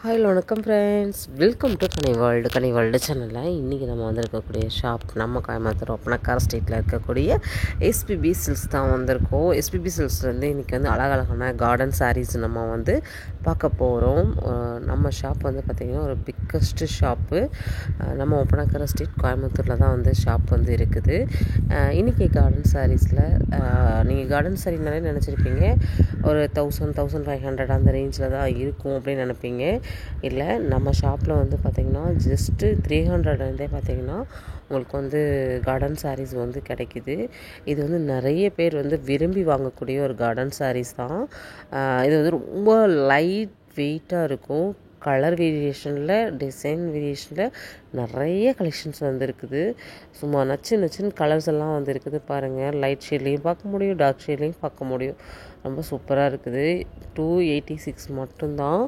Hello வணக்கம் friends, welcome to Ghani world சேனலில். இன்றைக்கி நம்ம வந்திருக்கக்கூடிய ஷாப் நம்ம கோயம்புத்தூர் ஒப்பனக்கார ஸ்ட்ரீட்டில் இருக்கக்கூடிய எஸ்பிபி சில்க்ஸ் தான் வந்திருக்கோம். எஸ்பிபி சில்க்ஸ்லேருந்து இன்றைக்கி வந்து அழகழகான கார்டன் சாரீஸ் நம்ம வந்து பார்க்க போகிறோம். நம்ம ஷாப் வந்து பார்த்திங்கன்னா ஒரு பிக்கஸ்ட்டு ஷாப்பு. நம்ம ஒப்பனக்கார ஸ்ட்ரீட் கோயம்புத்தூரில் தான் வந்து ஷாப் வந்து இருக்குது. இன்றைக்கி கார்டன் சாரீஸில் நீங்கள் கார்டன் சாரீனாலே நினச்சிருப்பீங்க ஒரு 1500 அந்த ரேஞ்சில் தான் இருக்கும் அப்படின்னு நினைப்பீங்க. இல்லை, நம்ம ஷாப்பில் வந்து பார்த்திங்கன்னா ஜஸ்ட்டு 300 பார்த்திங்கன்னா உங்களுக்கு வந்து கார்டன் சாரீஸ் வந்து கிடைக்கிது. இது வந்து நிறைய பேர் வந்து விரும்பி வாங்கக்கூடிய ஒரு கார்டன் சாரீஸ் தான். இது வந்து ரொம்ப லைட் வெயிட்டாக இருக்கும். கலர் வேரியேஷனில், டிசைன் வேரியேஷனில் நிறைய கலெக்ஷன்ஸ் வந்து இருக்குது. சும்மா நச்சுன்னு கலர்ஸ் எல்லாம் வந்து இருக்குது பாருங்கள். லைட் ஷேட்லேயும் பார்க்க முடியும், டார்க் ஷேட்லேயும் பார்க்க முடியும். ரொம்ப சூப்பராக இருக்குது. 286 மட்டும்தான்.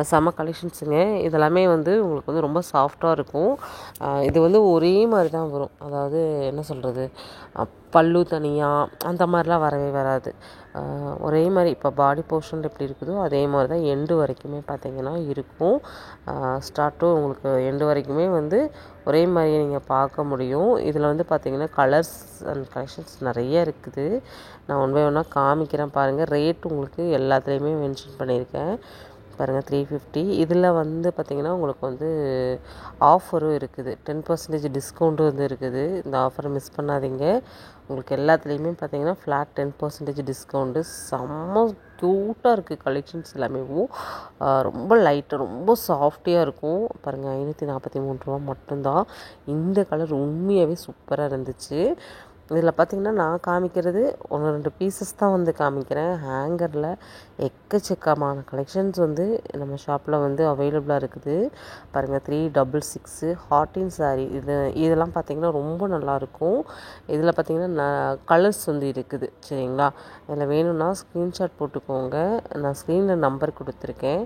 செம கலெக்ஷன்ஸுங்க. இதெல்லாமே வந்து உங்களுக்கு வந்து ரொம்ப சாஃப்டாக இருக்கும். இது வந்து ஒரே மாதிரி தான் வரும். அதாவது என்ன சொல்கிறது, பல்லு தனியாக அந்த மாதிரிலாம் வரவே வராது. ஒரே மாதிரி இப்போ பாடி போர்ஷன் எப்படி இருக்குதோ அதே மாதிரி தான் எண்டு வரைக்குமே பார்த்திங்கன்னா இருக்கும். ஸ்டார்ட் டு உங்களுக்கு எண்டு வரைக்குமே வந்து ஒரே மாதிரி நீங்கள் பார்க்க முடியும். இதில் வந்து பார்த்திங்கன்னா கலர்ஸ் அண்ட் கலெக்ஷன்ஸ் நிறைய இருக்குது. நான் ஒன் பை ஒன்னாக காமிக்கிறேன் பாருங்கள். ரேட் உங்களுக்கு எல்லாத்துலேயுமே மென்ஷன் பண்ணியிருக்கேன் பாருங்கள். 350. இதில் வந்து பார்த்திங்கன்னா உங்களுக்கு வந்து ஆஃபரும் இருக்குது. 10% டிஸ்கவுண்ட்டும் வந்து இருக்குது. இந்த ஆஃபரை மிஸ் பண்ணாதீங்க. உங்களுக்கு எல்லாத்துலேயுமே பார்த்திங்கன்னா ஃப்ளாட் 10% டிஸ்கவுண்ட்டு. செம்ம க்யூட்டாக இருக்குது கலெக்ஷன்ஸ் எல்லாமே. ரொம்ப லைட்டாக ரொம்ப சாஃப்டியாக இருக்கும் பாருங்கள். 543 ரூபா மட்டும்தான். இந்த கலர் உண்மையாகவே சூப்பராக இருந்துச்சு. இதில் பார்த்திங்கன்னா நான் காமிக்கிறது 1-2 பீசஸ் தான் வந்து காமிக்கிறேன். ஹேங்கரில் எக்கச்சக்கமான கலெக்ஷன்ஸ் வந்து நம்ம ஷாப்பில் வந்து அவைலபிளாக இருக்குது பாருங்கள். 366 ஹாட்டின் சாரீ இதெல்லாம் பார்த்திங்கன்னா ரொம்ப நல்லாயிருக்கும். இதில் பார்த்திங்கன்னா கலர்ஸ் வந்து இருக்குது சரிங்களா. இதில் வேணும்னா ஸ்க்ரீன்ஷாட் போட்டுக்கோங்க. நான் ஸ்க்ரீனில் நம்பர் கொடுத்துருக்கேன்.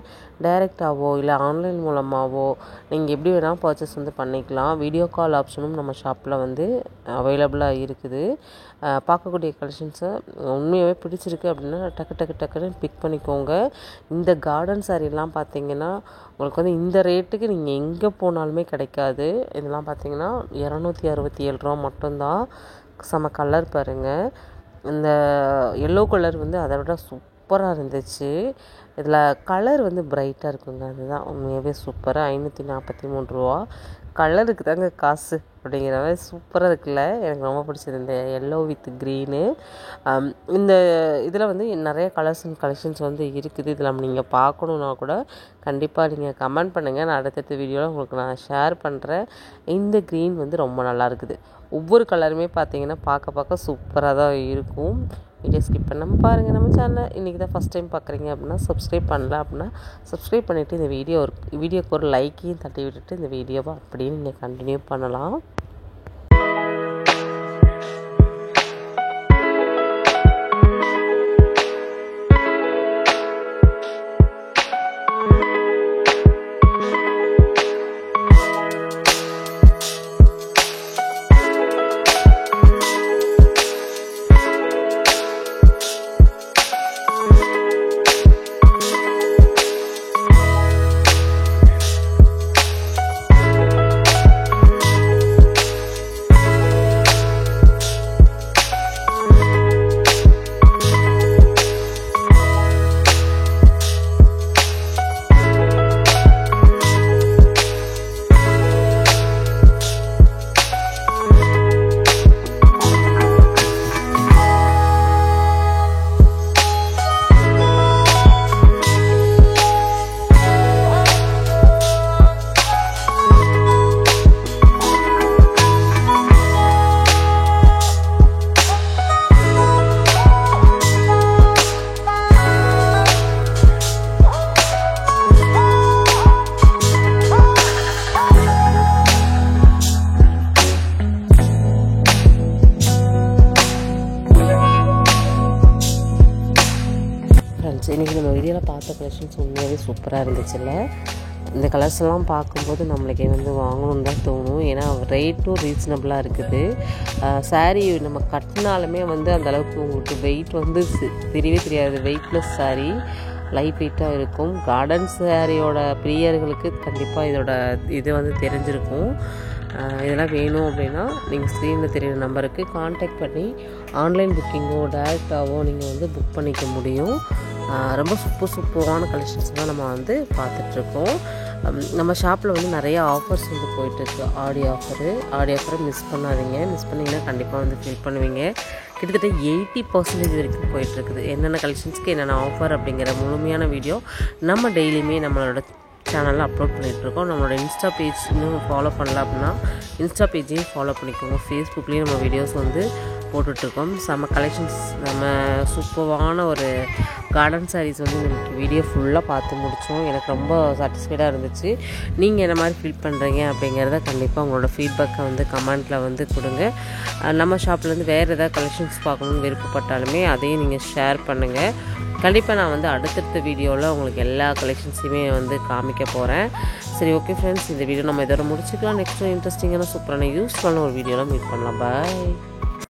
டைரெக்டாகவோ இல்லை ஆன்லைன் மூலமாகவோ நீங்கள் எப்படி வேணால் பர்ச்சேஸ் வந்து பண்ணிக்கலாம். வீடியோ கால் ஆப்ஷனும் நம்ம ஷாப்பில் வந்து அவைலபிளாக இருக்குது. பார்க்கக்கூடிய கலெக்ஷன்ஸை உண்மையாகவே பிடிச்சிருக்கு அப்படின்னா டக்குன்னு பிக் பண்ணிக்கோங்க. இந்த கார்டன் சாரீலாம் பார்த்திங்கன்னா உங்களுக்கு வந்து இந்த ரேட்டுக்கு நீங்கள் எங்கே போனாலுமே கிடைக்காது. இதெல்லாம் பார்த்திங்கன்னா 267 ரூபா மட்டும்தான். செம கலர் பாருங்கள். இந்த எல்லோ கலர் வந்து அதை விட சூப்பராக இருந்துச்சு. இதில் கலர் வந்து பிரைட்டாக இருக்குங்க. அதுதான் உண்மையாகவே சூப்பராக. 543 ரூபா. கலருக்கு தாங்க காசு அப்படிங்கிற மாதிரி சூப்பராக இருக்குல்ல. எனக்கு ரொம்ப பிடிச்சது இந்த எல்லோ வித் க்ரீனு. இந்த இதில் வந்து நிறைய கலர்ஸ் அண்ட் கலெக்ஷன்ஸ் வந்து இருக்குது. இதில் நீங்கள் பார்க்கணுன்னா கூட கண்டிப்பாக நீங்கள் கமெண்ட் பண்ணுங்கள். நான் அடுத்தடுத்த வீடியோவில் உங்களுக்கு நான் ஷேர் பண்ணுறேன். இந்த க்ரீன் வந்து ரொம்ப நல்லா இருக்குது. ஒவ்வொரு கலருமே பார்த்தீங்கன்னா பார்க்க சூப்பராக தான் இருக்கும். வீடியோ ஸ்கிப் பண்ணாமல் பாருங்கள். நம்ம சேனல் இன்றைக்கி தான் ஃபஸ்ட் டைம் பார்க்குறீங்க அப்படின்னா சப்ஸ்கிரைப் பண்ணல அப்படின்னா சப்ஸ்கிரைப் பண்ணிவிட்டு இந்த வீடியோக்கு ஒரு லைக்கையும் தட்டி விட்டுட்டு இந்த வீடியோவை அப்படியே நீங்கள் கண்டினியூ பண்ணலாம். இன்றைக்கி நம்ம வீடியோவில் பார்த்த கலெக்ஷன்ஸ் உண்மையாகவே சூப்பராக இருந்துச்சுல்ல. இந்த கலர்ஸ் எல்லாம் பார்க்கும்போது நம்மளுக்கு வந்து வாங்கணுன்னு தான் தோணும். ஏன்னா ரேட்டும் ரீசனபிளாக இருக்குது. சாரீ நம்ம கட்டினாலுமே வந்து அந்தளவுக்கு உங்களுக்கு வெயிட் வந்து தெரியவே தெரியாது. வெயிட்லெஸ் சாரீ. லைட் வெயிட்டாக இருக்கும். கார்டன் சாரியோட பிரியர்களுக்கு கண்டிப்பாக இதோட இது வந்து தெரிஞ்சிருக்கும். இதெல்லாம் வேணும் அப்படின்னா நீங்கள் ஸ்க்ரீனில் தெரியுற நம்பருக்கு கான்டாக்ட் பண்ணி ஆன்லைன் புக்கிங்கோ டேரெக்டாகவோ நீங்கள் வந்து புக் பண்ணிக்க முடியும். ரொம்ப சூப்பரான கலெக்ஷன்ஸ் தான் நம்ம வந்து பார்த்துட்ருக்கோம். நம்ம ஷாப்பில் வந்து நிறைய ஆஃபர்ஸ் வந்து போயிட்டுருக்கு. ஆடி ஆஃபரை மிஸ் பண்ணாதீங்க. மிஸ் பண்ணிங்கன்னா கண்டிப்பாக வந்து ஃபீல் பண்ணுவீங்க. கிட்டத்தட்ட 80% வரைக்கும் போயிட்டுருக்குது. என்னென்ன கலெக்ஷன்ஸ்க்கு என்னென்ன ஆஃபர் அப்படிங்கிற முழுமையான வீடியோ நம்ம டெய்லியுமே நம்மளோட சேனலில் அப்லோட் பண்ணிகிட்ருக்கோம். நம்மளோட இன்ஸ்டா பேஜ் இன்னும் ஃபாலோ பண்ணல அப்படின்னா இன்ஸ்டா பேஜையும் ஃபாலோ பண்ணிக்கோங்க. ஃபேஸ்புக்லேயும் நம்ம வீடியோஸ் வந்து போட்டுட்ருக்கோம். செம்ம கலெக்ஷன்ஸ், நம்ம சூப்பரான ஒரு கார்டன் சாரீஸ் வந்து எனக்கு வீடியோ ஃபுல்லாக பார்த்து முடித்தோம். எனக்கு ரொம்ப சாட்டிஸ்ஃபைடாக இருந்துச்சு. நீங்கள் என்ன மாதிரி ஃபீல் பண்ணுறீங்க அப்படிங்கிறத கண்டிப்பாக உங்களோட ஃபீட்பேக்கை வந்து கமெண்ட்டில் வந்து கொடுங்க. நம்ம ஷாப்லேருந்து வேறு ஏதாவது கலெக்ஷன்ஸ் பார்க்கணுன்னு விருப்பப்பட்டாலுமே அதையும் நீங்கள் ஷேர் பண்ணுங்கள். கண்டிப்பாக நான் வந்து அடுத்தடுத்த வீடியோவில் உங்களுக்கு எல்லா கலெக்ஷன்ஸையுமே வந்து காமிக்க போகிறேன். சரி, ஓகே ஃப்ரெண்ட்ஸ், இந்த வீடியோ நம்ம இதோட முடிச்சுக்கலாம். நெக்ஸ்ட் இன்ட்ரெஸ்டிங்கான சூப்பரான யூஸ்ஃபுல்லான ஒரு வீடியோவில் மீட் பண்ணலாம். பாய்.